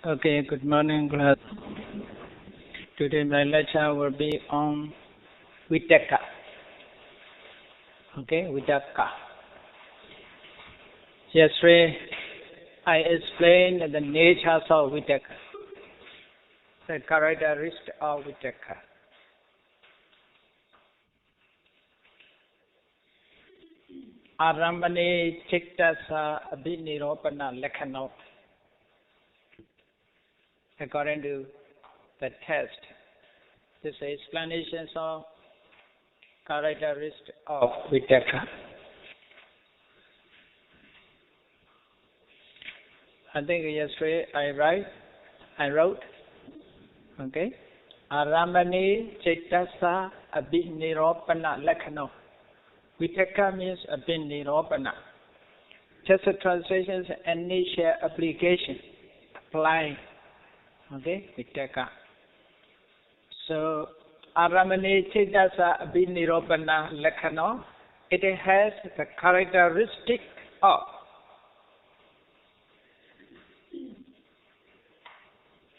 Okay, good morning, class. Today my lecture will be on Vitakka. Okay, Vitakka. Yesterday, I explained the natures of Vitakka, the characteristics of Vitakka. Arambane Chittasa Abhiniropana Lekhano. According to the test, this is explanations of characteristics of Vitakka. I think yesterday I wrote, okay, Arambane Chittasa Abhiniropana Lekhano. Vitakka means Abhiniropana. Just a translation, initial application, applying. Okay, Vitakka. So, Aramane Chittasa Abhiniropana Lekhano, it has the characteristic of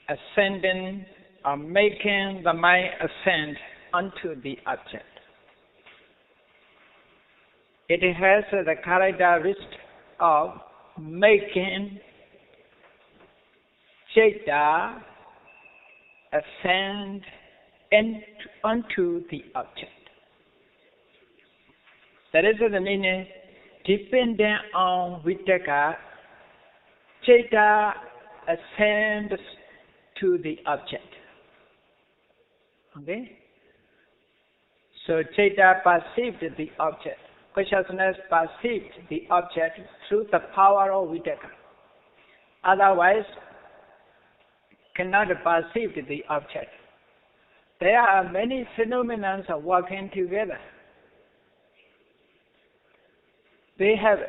ascending or making the mind ascend onto the object. It has the characteristic of making Citta ascend onto the object. That is the meaning, depending on Vitakka, Citta ascends to the object. Okay? So Citta perceived the object. Consciousness perceived the object through the power of Vitakka. Otherwise, cannot perceive the object. There are many phenomena working together. They have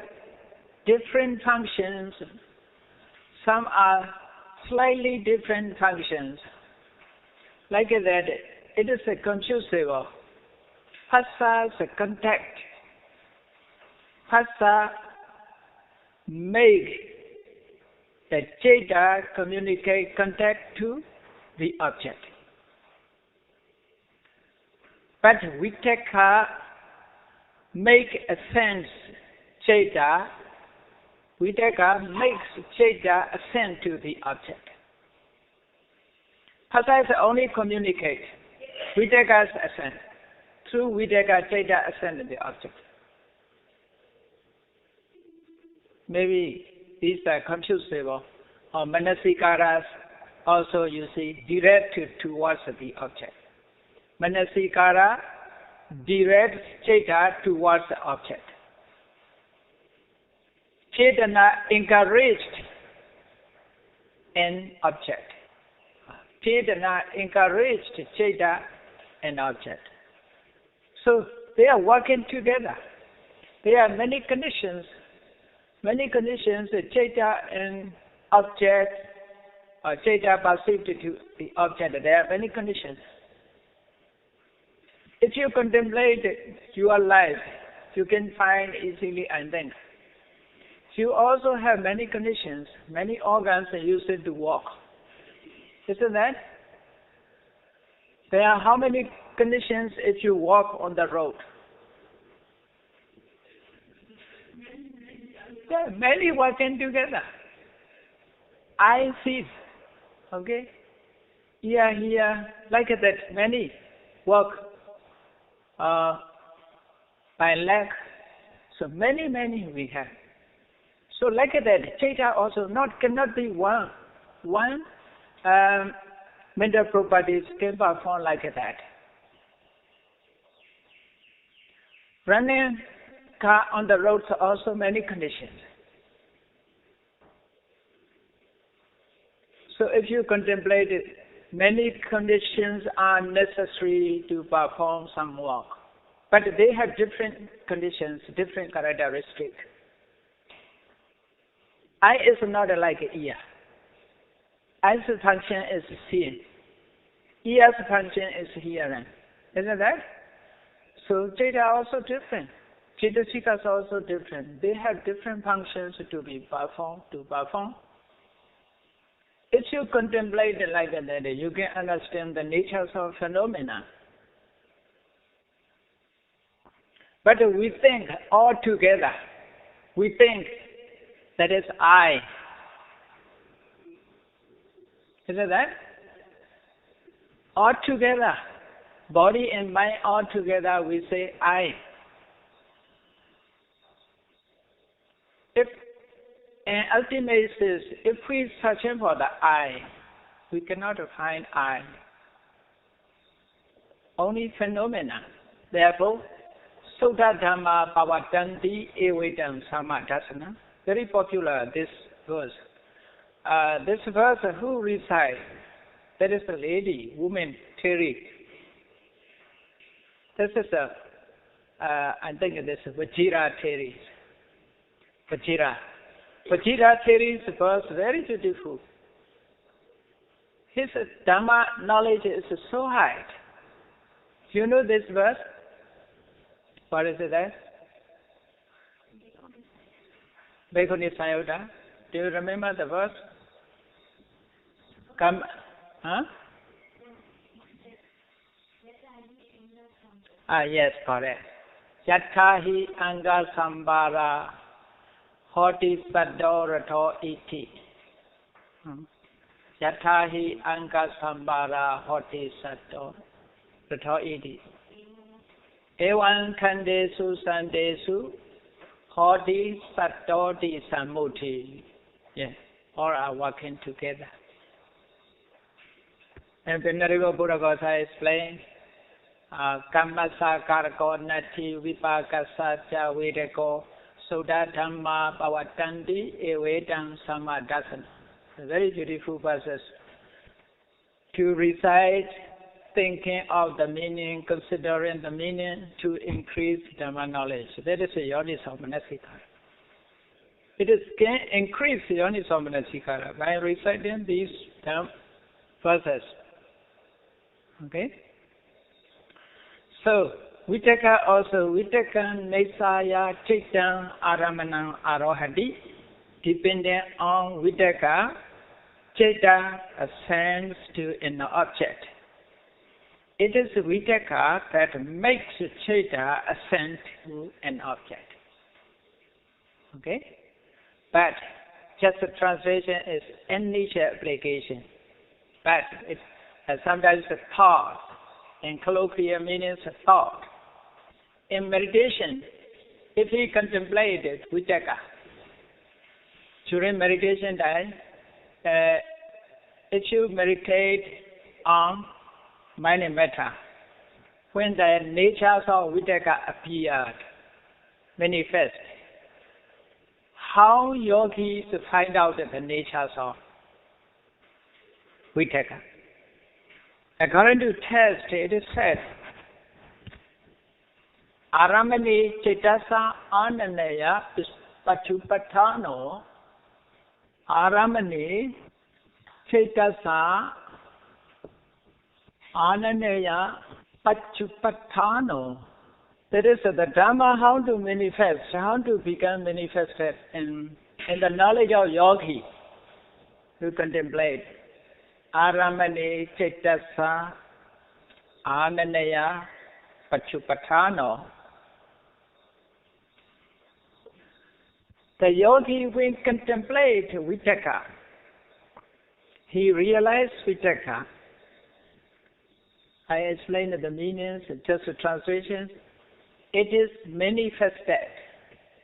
different functions. Some are slightly different functions. Like that, it is a conducive. Phassa is a contact. Phassa make the Citta communicate contact to the object. But Vitakka make ascend Citta. Vitakka makes Citta ascend to the object. Phassa is only communicate. Vitakka is ascend. Through Vitakka, Citta ascend to the object. Maybe these are conducive or manasikaras also you see directed towards the object. Manasikara directs Citta towards the object. Cetana encouraged an object. Cetana encouraged Citta an object. So they are working together. There are many conditions. Citta and object, or Citta perceived to the object. There are many conditions. If you contemplate your life, you can find easily and then. You also have many conditions, many organs used to walk. Isn't that? There are how many conditions if you walk on the road? There are many working together. I see, okay? Here, like that, many work by leg. So many we have. So like that, Citta also cannot be one mental properties can perform like that. Running car on the roads are also many conditions. So if you contemplate it, many conditions are necessary to perform some work. But they have different conditions, different characteristics. Eye is not like ear. Eye's function is seeing. Ear's function is hearing. Isn't that? So Citta are also different. Cittasikas are also different. They have different functions to perform. If you contemplate it like that, you can understand the natures of phenomena. But we think all together. We think that is I. Isn't that? All together. Body and mind all together, we say I. And ultimately, if we searching for the I, we cannot find I. Only phenomena. Therefore, Sutta Bhavatanti Evedam Samadasana. Very popular, this verse. This verse, who recites? That is a lady, woman, Terry. This is I think this is Vajira Terry. Vajira Terry's verse very beautiful. His Dharma knowledge is so high. Do you know this verse? What is it there? Bhikkhuni Sayādaw. Do you remember the verse? Come, huh? Yes, correct. Yathahi anga sambara hoti saddo rato iti. Yathahi anga sambara hoti saddo rato iti. Evan kandesu sandesu hoti saddo di samuti. Yes, all are working together. And Venerable Buddha Gosai explained, Kammasa karako nati vipakasa cha vedako Sutta Dhamma Bhavatanti Evedam Samadasana. Very beautiful verses. To recite, thinking of the meaning, considering the meaning to increase Dhamma knowledge. That is Yoniso Manasikara. It can increase Yoniso Manasikara by reciting these verses. Okay? So, Vitaka also, Vitaka Nesaya Chitam Aramanam Arohati, depending on Vitaka, Chitta ascends to an object. It is Vitaka that makes Chitta ascend to an object. Okay? But just the translation is initial application. But it sometimes a thought, in colloquial meanings a thought. In meditation, if we contemplate it, Vitaka, during meditation time, if you meditate on mind and matter, when the natures of Vitaka appeared, manifest, how yogis find out the natures of Vitaka? According to text, it is said, Aramani Cetasa Ananaya Pachupatano. Aramani Cetasa Ananaya Pachupatano. That is the Dharma, how to manifest, how to become manifested in the knowledge of yogi to contemplate. Aramani Cetasa Ananaya Pachupatano. The yogi will contemplate Vitaka. He realized Vitaka. I explained the meanings, just the translation. It is manifested.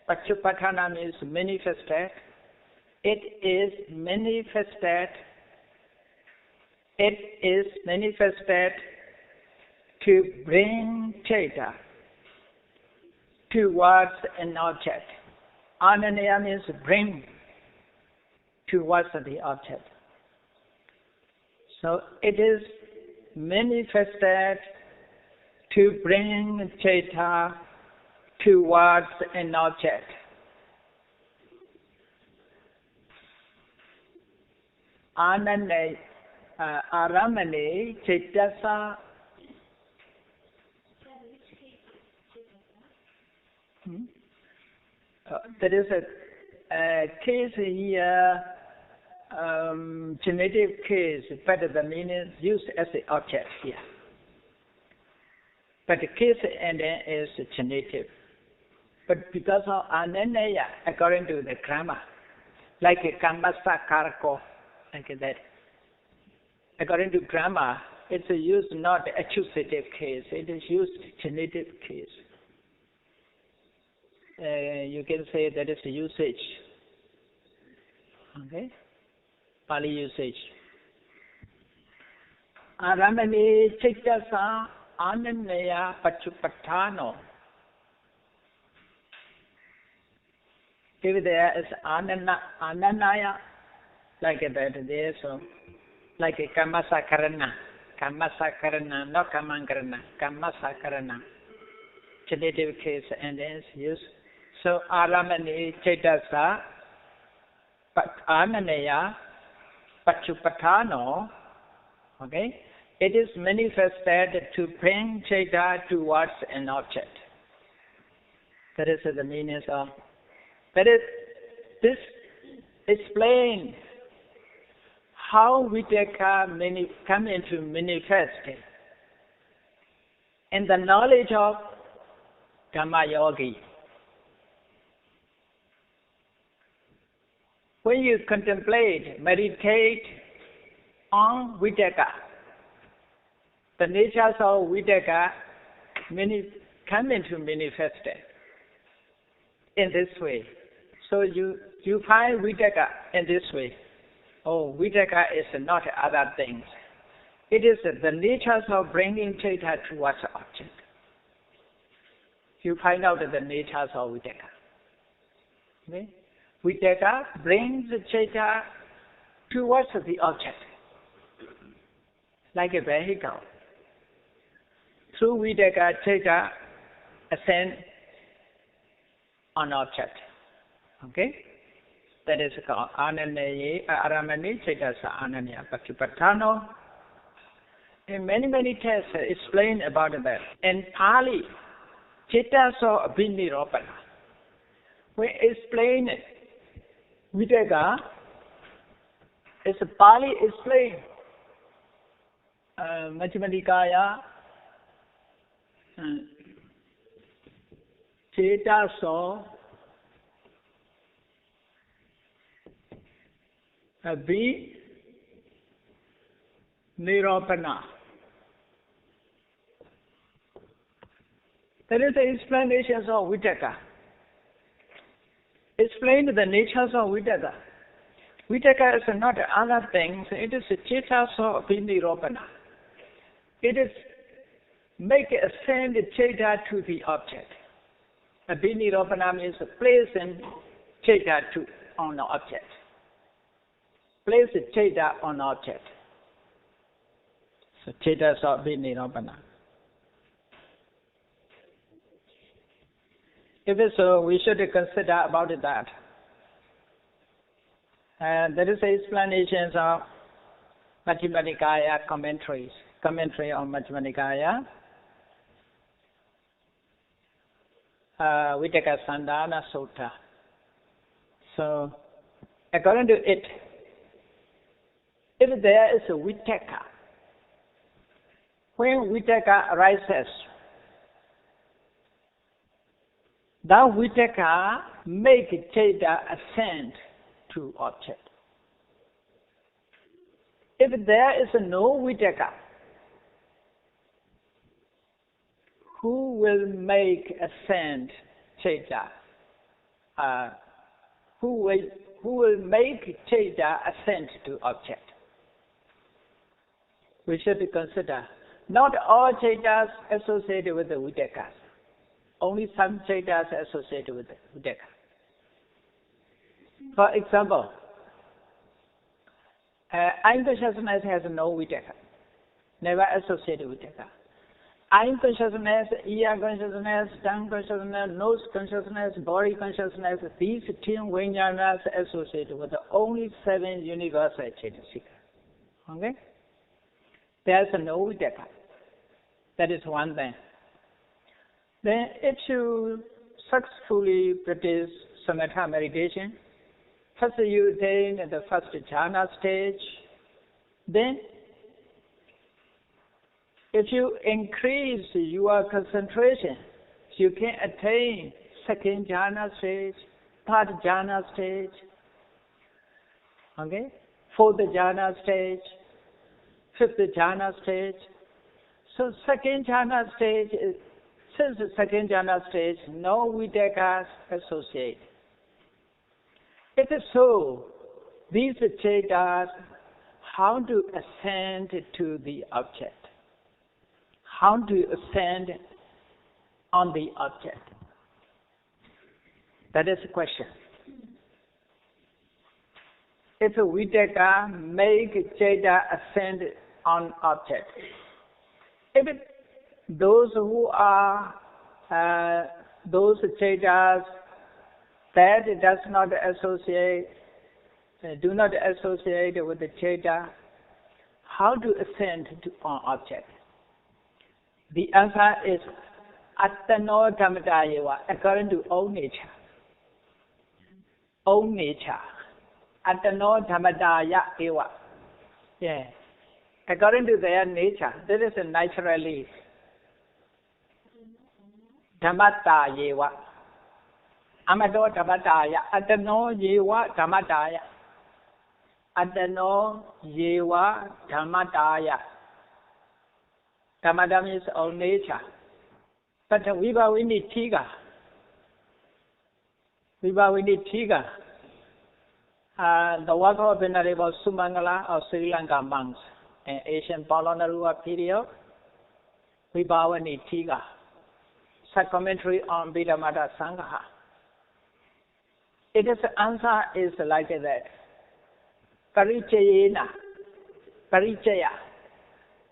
Pachupatana means manifested. It is manifested. It is manifested to bring Chitta towards an object. Ananaya means bring towards the object. So it is manifested to bring Chitta towards an object. Ananaya, Aramani Cetasa. There is a case here. genitive case, but the meaning used as the object here. But the case ending is genitive. But because of ananaya, according to the grammar, like a kamasa karako, like that. According to grammar, it's used not accusative case, it is used genitive case. You can say that is usage. Okay? Pali usage. Aramani chittasa ananaya pachupattano. If there is ananaya, like that, there is like a kamasakarana, not kamankarana, kamasakarana. Genitive case and is used. So aramani cetasa, ananaya, pachupattano, okay? It is manifested to bring ceta towards an object. That is the meaning of. That is, this explains how Vitakka come into manifesting in the knowledge of Dhamma yogi. When you contemplate, meditate on Vitakka, the natures of Vitakka come into manifesting in this way. So you find Vitakka in this way. Oh, Vitakka is not other things. It is the natures of bringing ceta towards the object. You find out the natures of Vitakka. Okay? Vitakka brings the ceta towards the object, like a vehicle. Through Vitakka, ceta ascend on object. Okay? That is called aramani cetasa ananya pachupattano. In many texts explain about that. In Pali, cetasa abhiniropana. We explain it. Vitakka is Pali explain. Majjhima Nikāya cetasa abhiniropana. That is the explanations of Vitakka. Explain the natures of Vitakka. Vitakka is not other things, it is cetasa abhiniropana. It is make ascend ceta to the object. Abhiniropana means placing ceta on the object. Place ceta on object. So cetasa abhiniropana. If so, we should consider about that. And there is explanations of Majjhima Nikāya commentaries. Commentary on Majjhima Nikāya. Vitakka Sandhana Sutta. So, according to it, if there is a Vitakka, when Vitakka arises, that Vitakka make ceta ascend to object. If there is no Vitakka, who will make ascend ceta? Who will make ceta ascend to object? We should consider not all cetas associated with the Vitakkas. Only some cetas associated with the Vitakka. For example, I am consciousness has no Vitakka, never associated with Vitakka. I am consciousness, ear consciousness, tongue consciousness, nose consciousness, body consciousness, these 10 vijnanas associated with the only 7 universal cetasika. Okay? There is no Vitakka. That is one thing. Then if you successfully practice samatha meditation First you attain the first jhana stage. Then, if you increase your concentration, you can attain second jhana stage, third jhana stage, okay? Fourth jhana stage, fifth jhana stage. So second jhana stage, since the second jhana stage, no vidakas associate. It is so, these chetas, how to ascend to the object? How to ascend on the object? That is the question. If a vidaka make cheta ascend on object, if those who are those chetas that does not associate, do not associate with the cheta, how to ascend to an object? The answer is Attano Dhammadayeva, according to own nature. Own nature. Attano Dhammadaya Eva. Yeah. According to their nature, that is naturally Dhammadayeva. Amado Dhammadaya. Attano Yeva Dhammadaya. Attano Yeva Dhammadaya. Dhammadaya means own nature. But Vibhavini Tiga, the work of Venerable Sumangala of Sri Lanka monks in Asian Polonarua period, Vibhavini Tiga, commentary on Abhidhamma Sangha. It is the answer is like that. Parichayena, Parichaya.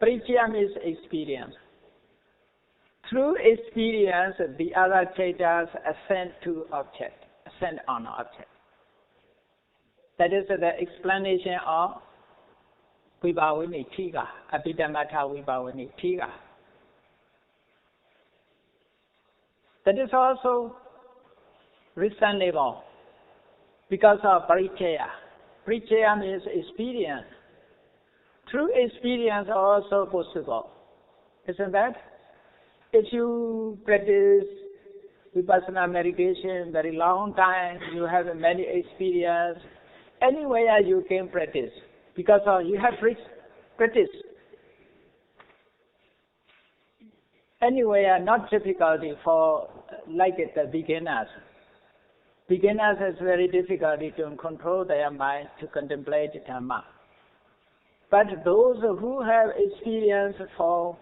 Parichaya means experience. Through experience, the other chetas ascend to object, ascend on object. That is the explanation of Vibhavini Tiga, Abhidhamma Vibhavini Tiga. That is also reasonable because of Parichaya. Parichaya means experience. Through experience also possible. Isn't that? If you practice Vipassana meditation very long time, you have many experience, anywhere you can practice because you have practice. Anywhere, not difficulty for like the beginners. Beginners is very difficult to control their mind to contemplate Dharma. But those who have experience for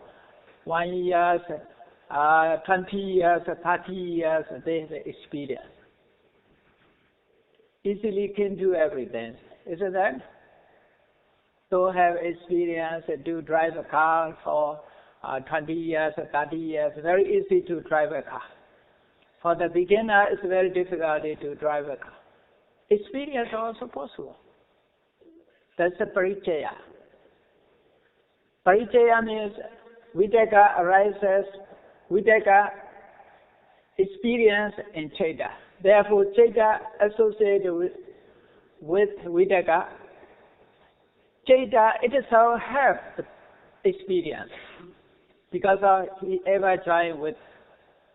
1 year, 20 years, 30 years, they have experience. Easily can do everything. Isn't that? So have experience, do drive a car for 20 years, 30 years, very easy to drive a car. For the beginner, it's very difficult to drive a car. Experience also possible. That's the Parichaya. Parichaya means Vidaka arises, Vidaka experience in Cheta. Therefore, Cheta associated with Vidaka. Cheta itself have experience because he ever joined with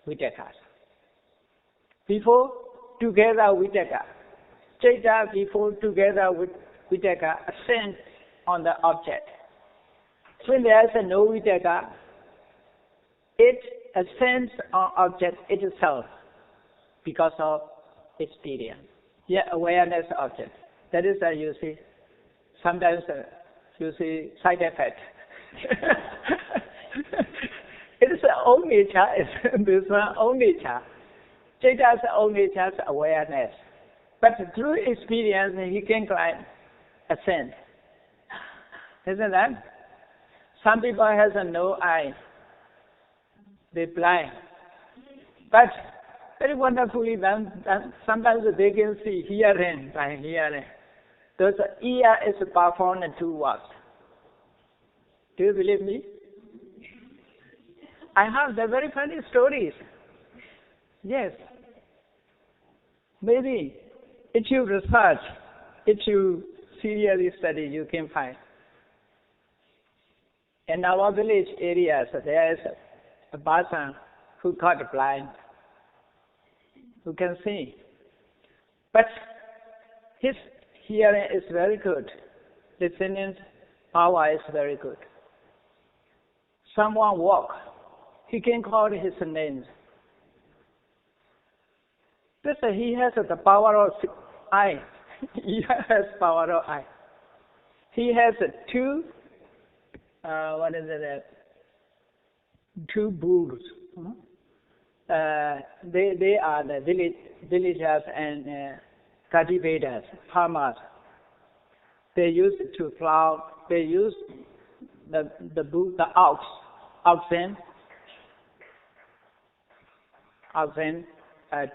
Vidakas. Before, together with Vidaka. Cheta before together with Vidaka ascend on the object. When there is no Vidaka, it ascends on object itself because of experience. Yeah, awareness object. That is you see, sometimes you see side effect. It is own nature, it's this one own nature. Cheta's own nature's awareness. But through experience, he can climb, ascend. Isn't that? Some people has no eye. They blind. But very wonderfully done. Sometimes they can see hearing by hearing. Those ear is performed in 2 works. Do you believe me? I have the very funny stories. Yes. Maybe if you research if you seriously study, you can find. In our village areas, there is a person who got blind, who can see. But his hearing is very good. Listening power is very good. Someone walk, he can call his names. This he has the power of eye. He has power of eye. He has two. Two bulls. They are the villagers and cultivators, farmers. They used to plow. They use the bull, the oxen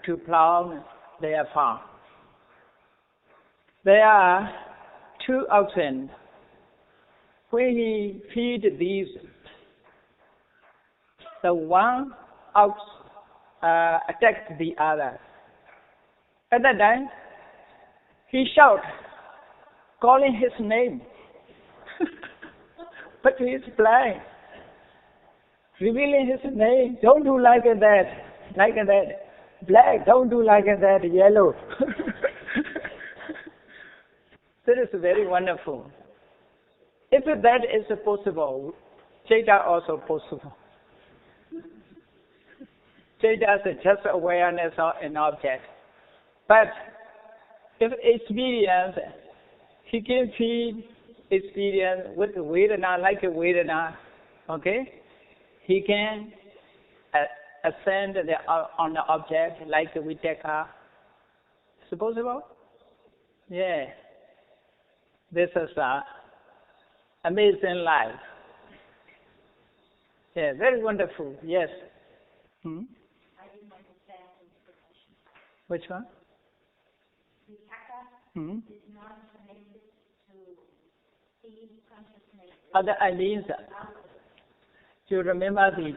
to plow their farm. There are two oxen. When he feed these, the one ox attacked the other. At that time, he shouted, calling his name. But he is blind. Revealing his name. Don't do like that. Black, don't do like that. Yellow. That is very wonderful. If that is possible, Jada also possible. Jada is just awareness of an object. But if experience, he can feel experience with Vedana, like a Vedana, okay? He can ascend on the object like Vitaka. Is it possible? Yeah. This is amazing life. Yeah, very wonderful. Yes. I didn't understand the question. Which one? Vitaka is not connected to seeing consciousness. Other ideas. Do you remember the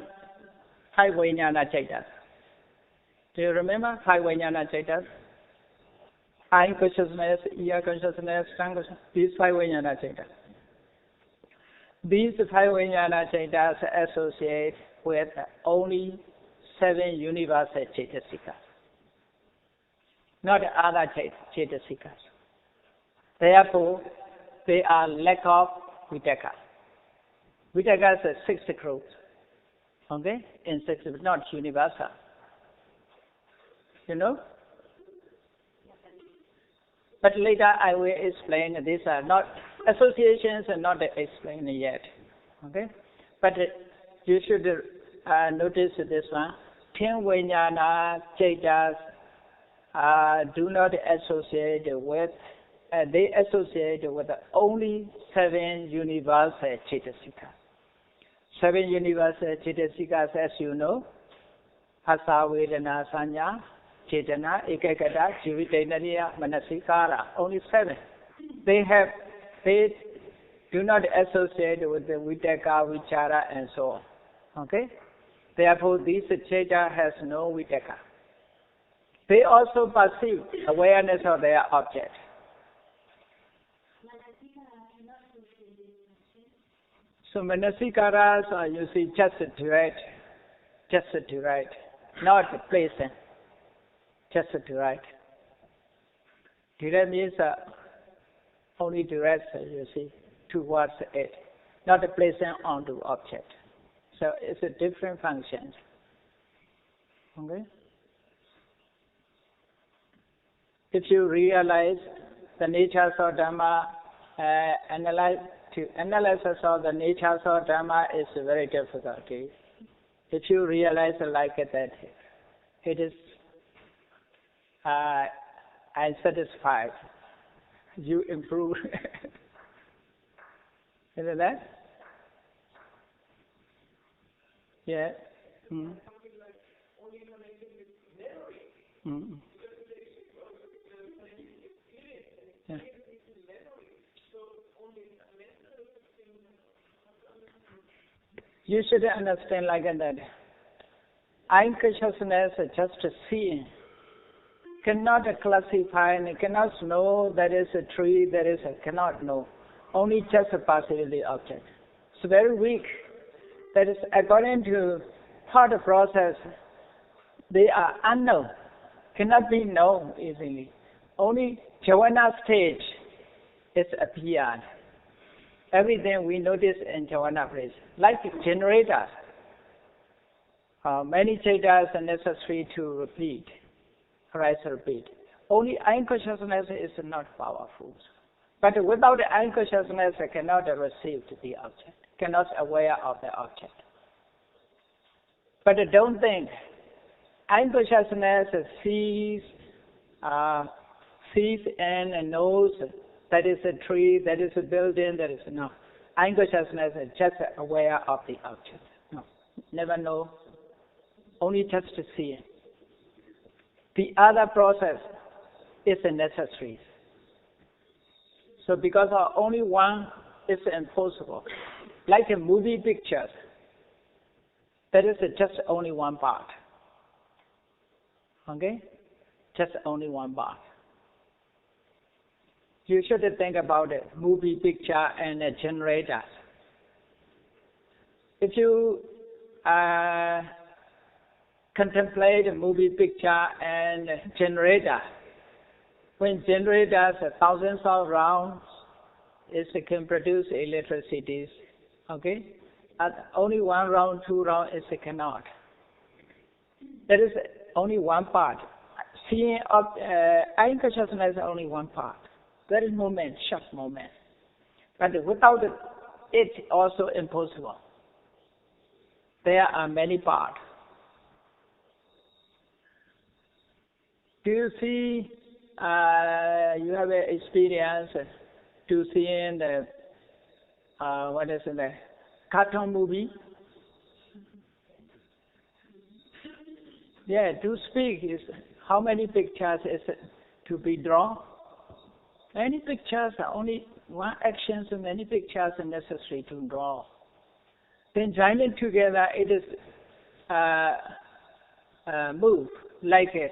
five Vijnana Chaitas? Do you remember five Vijnana Chaitas? Eye consciousness, ear consciousness, tongue consciousness. These five Vijnana Chaitas. These five Vijnana Chaitas associate with only 7 universal Chaitasikas, not other Chaitasikas. Therefore, they are lack of Vitaka. Vitaka is 6 groups, okay? In 6, not universal. You know? But later I will explain. These are not associations and not explained yet. Okay? But you should notice this one. 10 Vijnana Chaitas do not associate with, they associate with only 7 universal Chaitasikas. 7 universal Chaitasikas, as you know, Hasa Vedana Sanya, Chetana, Ekakata, Jivitainariya, Manasikara, only 7. They do not associate with the Vitaka, Vichara, and so on. Okay? Therefore, this Chaita has no Vitaka. They also perceive awareness of their object. So Manasikaras are, you see, just direct, not pleasant. Just direct. Direct means only direct, you see, towards it, not placing onto object. So it's a different function. Okay? If you realize the natures of Dharma, analysis of the natures of Dharma is very difficult. Okay? If you realize like that, it is I'm satisfied. You improve. Isn't that? Yeah. Mm. Mm. Yeah. You should understand like that. I'm consciousness just seeing. cannot classify and cannot know that is a tree, cannot know. Only just a possibility object. It's very weak. That is, according to thought process, they are unknown, cannot be known easily. Only jhana stage is appeared. Everything we notice in jhana place, like generators. Many changes are necessary to repeat, repeat. Only unconsciousness is not powerful. But without the unconsciousness, I cannot receive the object, cannot aware of the object. But don't think unconsciousness sees and knows that is a tree, that is a building, that is no. Unconsciousness is just aware of the object. No, never know. Only just to see it. The other process is necessary. So because of only one is impossible. Like a movie picture, that is just only one part. Okay? Just only one part. You should think about it, movie picture and a generator. If you contemplate a movie picture and generator, when generators thousands of rounds, it can produce electricity. Okay? Only one round, two rounds, it cannot. That is only one part. Seeing of unconsciousness is only one part. That is moment, short moment. But without it, also impossible. There are many parts. Do you see? You have an experience to seeing the what is it? The cartoon movie. Yeah, to speak is how many pictures is to be drawn? Many pictures are only one action, so many pictures are necessary to draw. Then joining together, it is move like a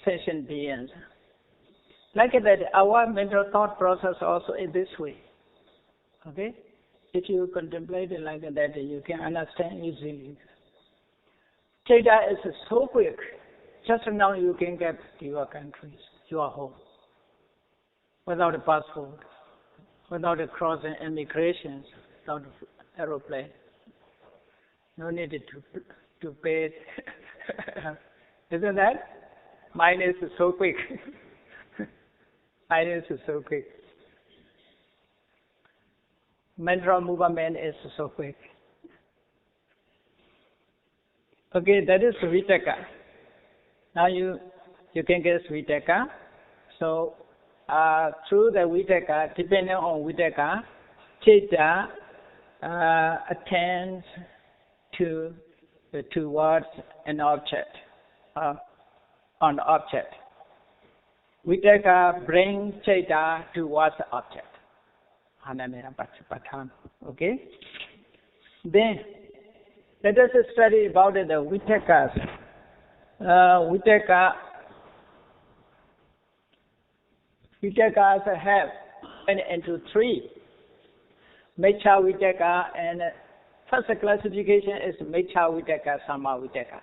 sentient beings. Like that, our mental thought process also is this way. Okay? If you contemplate it like that, you can understand easily. Data is so quick. Just now you can get to your country, your home, without a passport, without a crossing immigrations, without aeroplane. No need to pay. Isn't that? Mine is so quick. Mine is so quick. Mental movement is so quick. Okay, that is Vitaka. Now you can get Vitaka. So through the Vitaka, depending on Vitaka, Chitta attends towards an object, on the object. Vitaka brings Chitta towards the object. Okay? Then, let us study about the Vitakas. Vitakas have into three. Mecha Vitaka, and first classification is Mecha Vitaka, Sama Vitaka.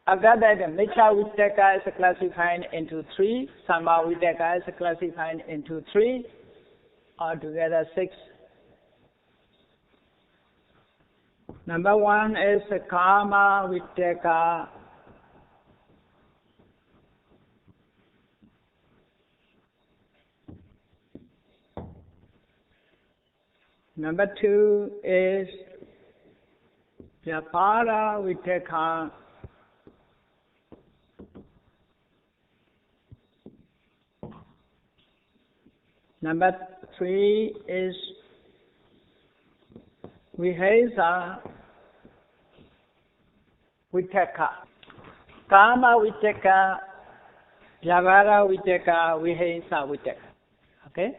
After that, Mecha Vitaka is classified into three, Sama Vitaka is classified into three, altogether 6. Number 1 is Kama Vitaka. Number 2 is Vyapara Vitaka. Number 3 is Vihesa Vitaka. Kama Vitaka, Vyavara Vitaka, Vihesa Vitaka. Okay?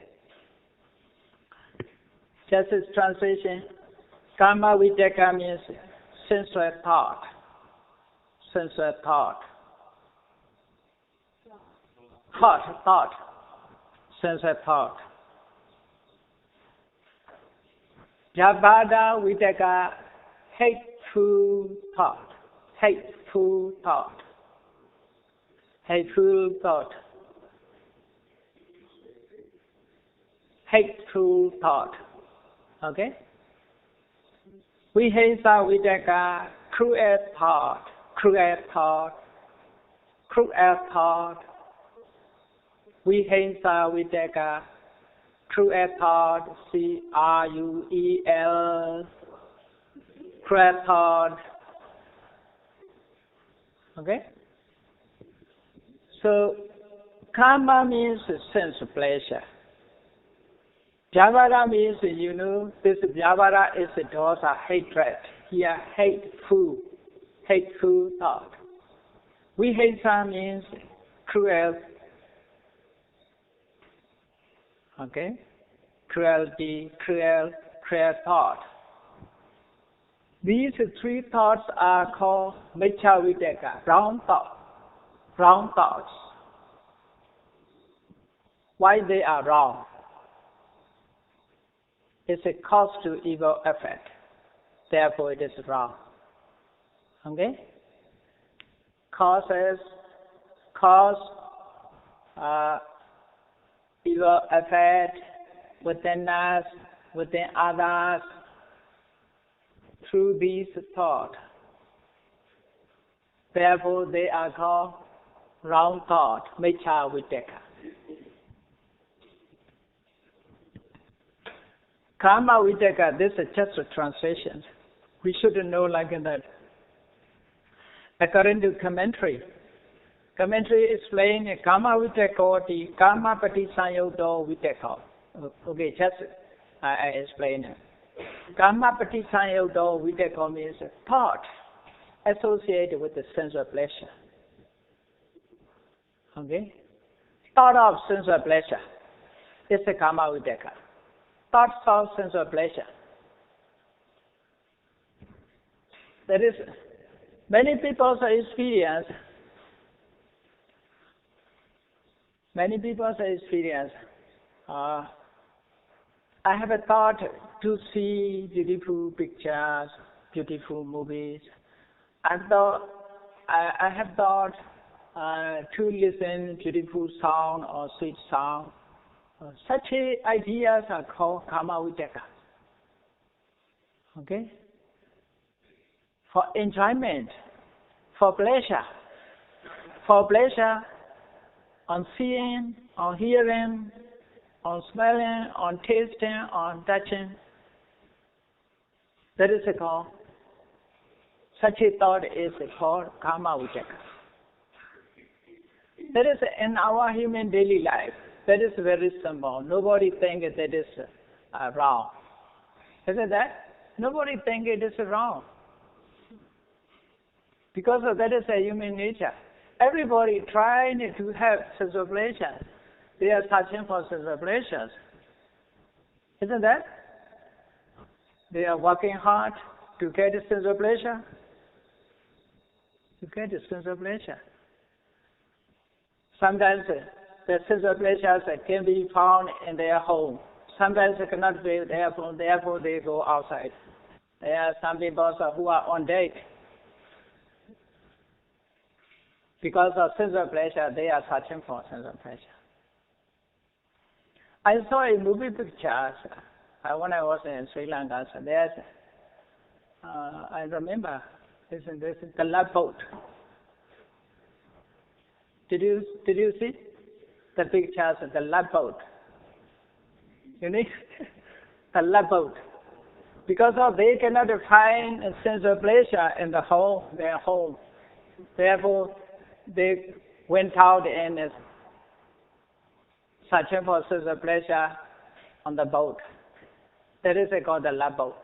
Just as translation, Kama Vitaka means sensual thought. Sensual thought. thought, sense of thought. Vyavada vitaka, hateful thought, hateful thought, hateful thought, hateful thought. Okay? Vihesa vitaka, cruel thought, cruel thought, cruel thought. Vihesa vitaka, cruel thought, C-R-U-E-L, cruel thought. Okay? So, karma means sense of pleasure. Vyavara means, you know, this vyavara is a dosa, hatred. Here, hateful thought. Vihesa means cruel. Okay? Cruelty, cruel thought. These three thoughts are called miccha vitaka, wrong thoughts. Why they are wrong? It's a cause to evil effect. Therefore, it is wrong. Okay? Cause evil effect within us, within others, through these thoughts. Therefore, they are called wrong thought, miccha vitaka. Karma vitaka, this is just a translation. We should know like that. According to commentary explain karma vitakoti, karma patisayuddho vitaka. Okay, just I explain it. Karma patisayuddho vitaka means thought associated with the sense of pleasure. Okay? Thought of sense of pleasure is a karma vitaka. Thoughts of sense of pleasure. That is, many people's experience. I have a thought to see beautiful pictures, beautiful movies. I have thought to listen beautiful sound or sweet sound. Such ideas are called karma vitaka. Okay? For enjoyment, for pleasure on seeing, on hearing, on smelling, on tasting, on touching. That is called, such a thought is called karma vitaka. That is in our human daily life. That is very simple. Nobody thinks that is wrong. Isn't that? Nobody thinks it is wrong. Because that is a human nature. Everybody trying to have sense of pleasure. They are searching for sense of pleasure. Isn't that? They are working hard to get a sense of pleasure. Sometimes the sense of pleasure can be found in their home. Sometimes it cannot be their home, therefore they go outside. There are some people who are on date. Because of sense of pleasure, they are searching for sense of pleasure. I saw a movie picture when I was in Sri Lanka. So there's, I remember, this is the love boat. Did you see the pictures of the love boat? You know, the love boat. Because they cannot find a sense of pleasure in their home. Therefore, they went out and searching for sense of pleasure on the boat. That is called the love boat.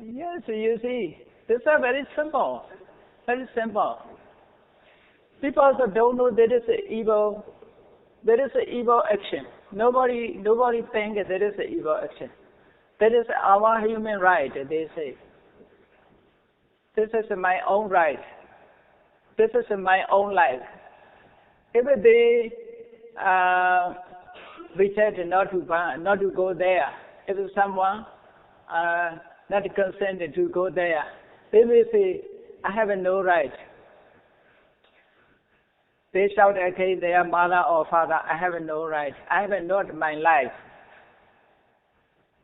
Yes, you see, these are very simple. Very simple. People don't know that is evil. That is evil action. Nobody thinks that is evil action. That is our human right, they say. This is my own right. This is my own life. If they reject not to go there, if someone not consented to go there, they will say, I have no right. They shout against their mother or father, I have no right. I have not my life.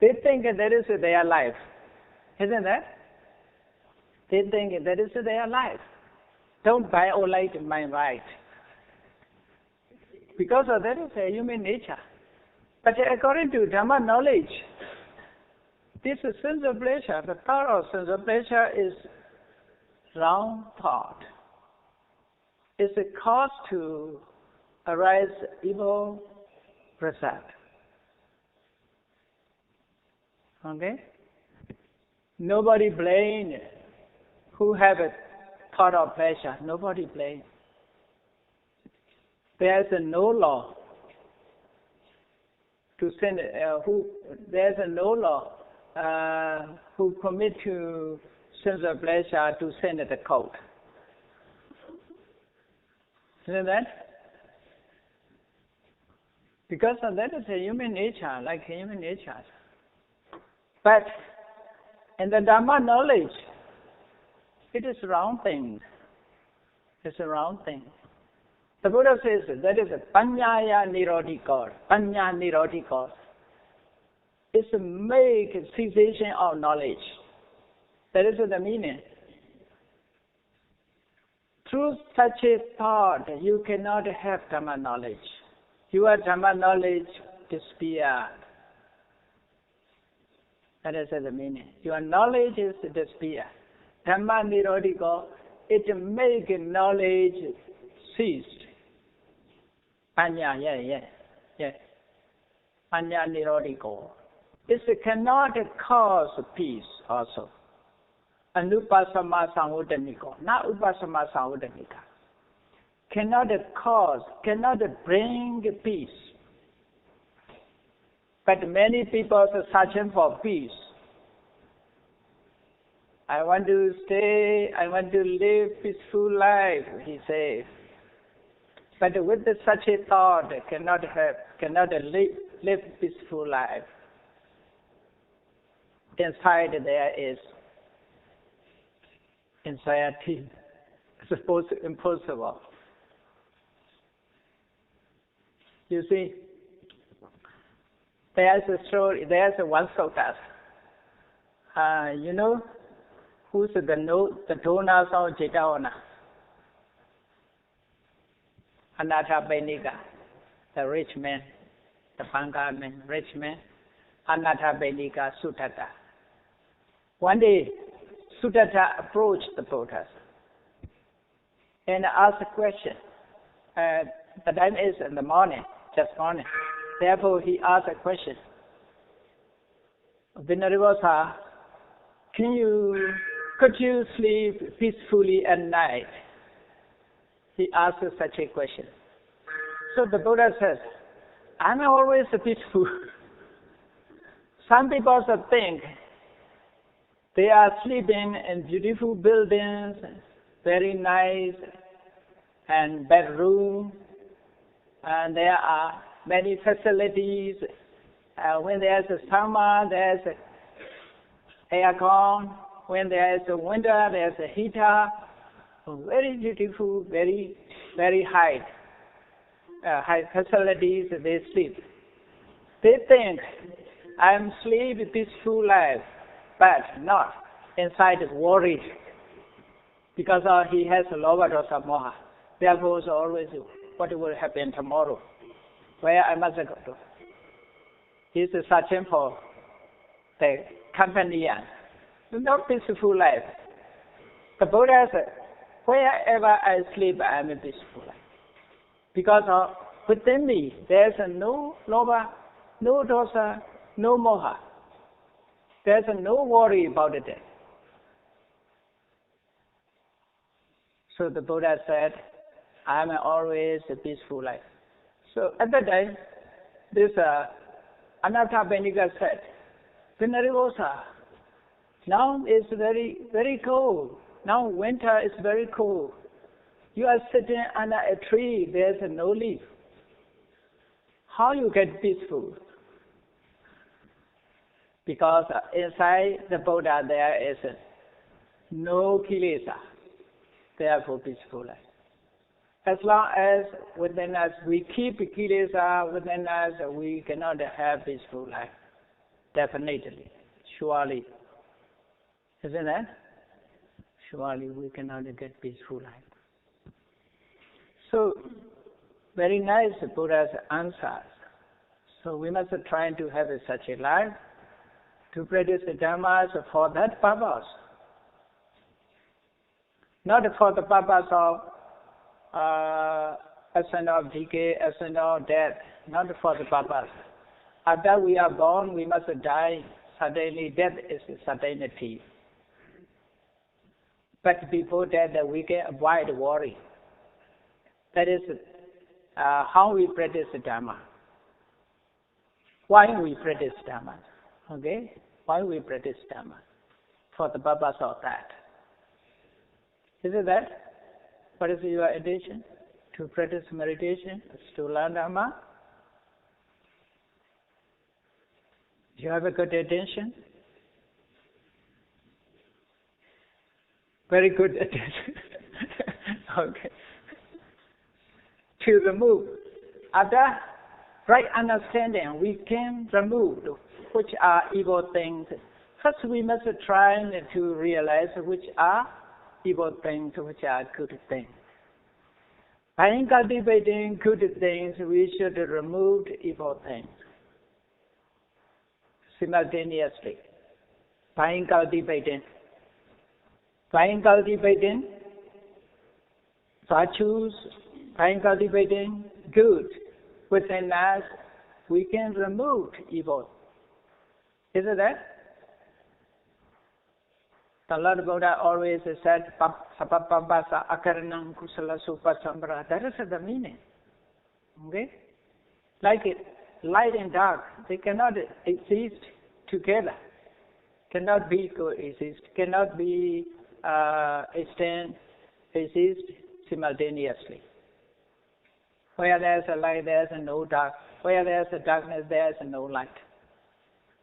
They think that is their life. Isn't that? They think that is their life. Don't violate my right. Because of that is a human nature. But according to Dharma knowledge, this sense of pleasure, the thought of sense of pleasure is wrong thought. It's a cause to arise evil result. Okay? Nobody blame who have a thought of pleasure. Nobody blame. There is no law to send. There is no law who commit to sense of pleasure to send the court. Isn't that? Because of that is a human nature, like human nature. But in the Dharma knowledge, it is a wrong thing. It's a wrong thing. The Buddha says that is a panyaya nirodhika. Panya nirodhika. It's a make cessation of knowledge. That is the meaning. Through such a thought, you cannot have Dhamma knowledge. Your Dhamma knowledge disappears. That is the meaning. Your knowledge is disappear. Dhamma nirodhika, it makes knowledge cease. Panya, yeah. Panya nirodhika. It cannot cause peace also. Anupasama samudhanika, not upasama samudhanika. Cannot cause, cannot bring peace. But many people are searching for peace. I want to live peaceful life, he says. But with such a thought, cannot live peaceful life. Inside there is anxiety. It's impossible. You see, there's a story, there's one soldier. You know who's the donors of Jetaona? Anathapainika, the rich man, the Panga man, rich man. Anathapainika Sutata. One day, Sutata approached the Buddha and asked a question. The time is in the morning, just morning. Therefore, he asked a question. Venerable Sir, could you sleep peacefully at night? He asked such a question. So the Buddha says, I'm always peaceful. Some people think they are sleeping in beautiful buildings, very nice, and bedroom, and there are many facilities. When there's a summer, there's aircon. When there's a winter, there's a heater. Very beautiful, very, very high facilities. They sleep. They think I'm sleep peaceful life, but not inside is worried because he has a lower dosa moha. Therefore, it's always what will happen tomorrow, where I must go to. He's searching for the companion, not peaceful life. The Buddha said, wherever I sleep, I am peaceful life. Because within me, there's no loba, no dosa, no moha. There's no worry about it. So the Buddha said, I am always a peaceful life. So at that time, this Anathapainika said, Venerable Sir, now it's very, very cold. Now winter is very cold. You are sitting under a tree, there's no leaf. How you get peaceful? Because inside the Buddha there is no kilesa, therefore peaceful life. As long as within us we keep kilesa within us, we cannot have peaceful life. Definitely, surely. Isn't it? Surely we cannot get peaceful life. So, very nice Buddha's answers. So we must try to have such a life, to practice the Dharma for that purpose. Not for the purpose of ascent of decay, ascent of death, not for the purpose. After we are born, we must die. Certainly, death is a certainty. But before that, we can avoid worry. That is how we practice Dharma. Why we practice Dharma? Okay? Why we practice Dharma? For the purpose of that. Is it that? What is your intention? To practice meditation, to learn Dharma? You have a good intention? Very good intention. Okay. To remove. After right understanding, we can remove which are evil things. First, we must try to realize which are evil things, which are good things. By cultivating good things, we should remove evil things simultaneously. By cultivating virtues, by cultivating good within us, we can remove evil. Is it that? The Lord Buddha always said, "Sapapapasa akaranam kusala supasambara." That is the meaning. Okay? Like it, light and dark, they cannot exist together. Cannot be coexist. Cannot be exist simultaneously. Where there is a light, there is no dark. Where there is a darkness, there is no light.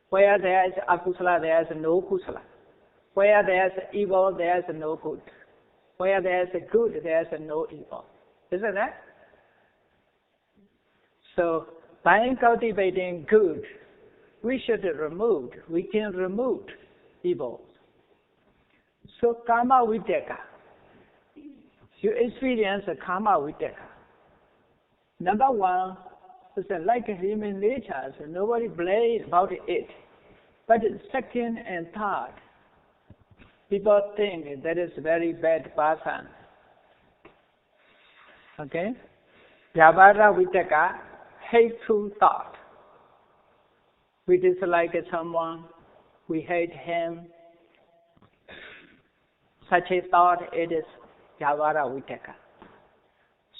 Where there is akusala, there is no kusala. Where there is evil, there is no good. Where there is good, there is no evil. Isn't that? So, by cultivating good, we can remove evil. So, karma vitaka. You experience karma vitaka. Number one, it's like human nature, so nobody blames about it. But second and third, people think that is very bad person. Okay? Vyavara vitaka, hateful thought. We dislike someone, we hate him. Such a thought, it is Vyavara vitaka.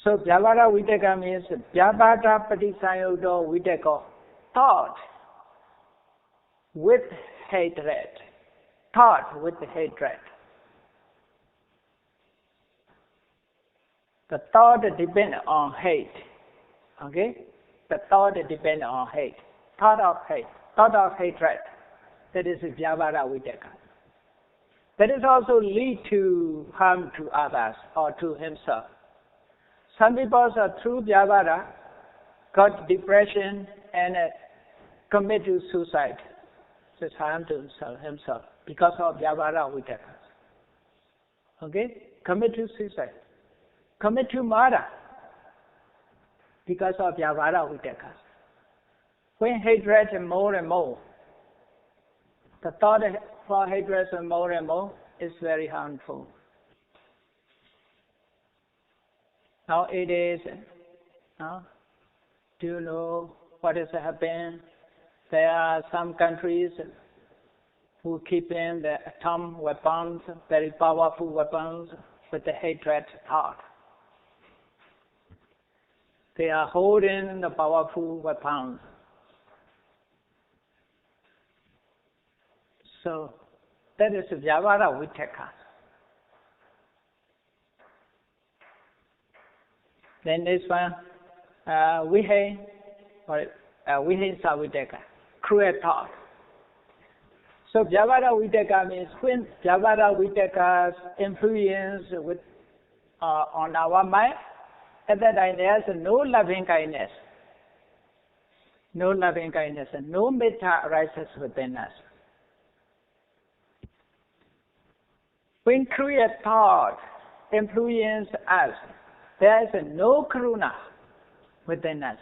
So Vyavara vitaka means Vyavara patisayudo vitaka, thought with hatred. Thought with hatred. The thought depends on hate. Okay? The thought depends on hate. Thought of hate. Thought of hatred. That is Vyavara vitaka. That is also lead to harm to others or to himself. Some people are through Vyavara got depression and commit to suicide. Just harm to himself because of Vyavara vitaka. Okay? Commit to suicide. Commit to murder because of Vyavara vitaka. When hatred is more and more, the thought for hatred more and more is very harmful. Now it is, do you know what is happening? There are some countries who keep in the atom weapons, very powerful weapons, with the hatred thought. They are holding the powerful weapons. So that is Vyavara vitaka. Then this one, Vihaṃsa Vitakka, cruel thought. So Vyavahara Vitakka means when Vyavahara Vitakka's influence on our mind, at that time there is no loving kindness. No loving kindness, and no metta arises within us. When cruel thought influence us, there is no karuna within us.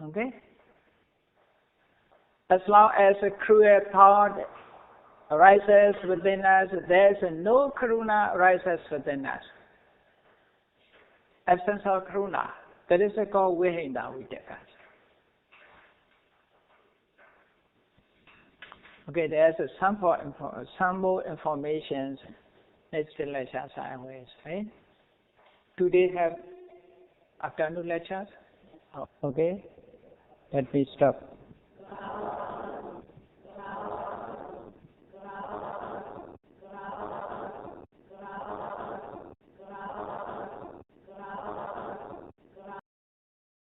Okay? As long as a cruel thought arises within us, there is no karuna arises within us. Absence of karuna. That is called Vihaṃsa Vitakka. Okay, there's some more information. Next lectures I will say. Today have afternoon lectures. Okay, let me stop.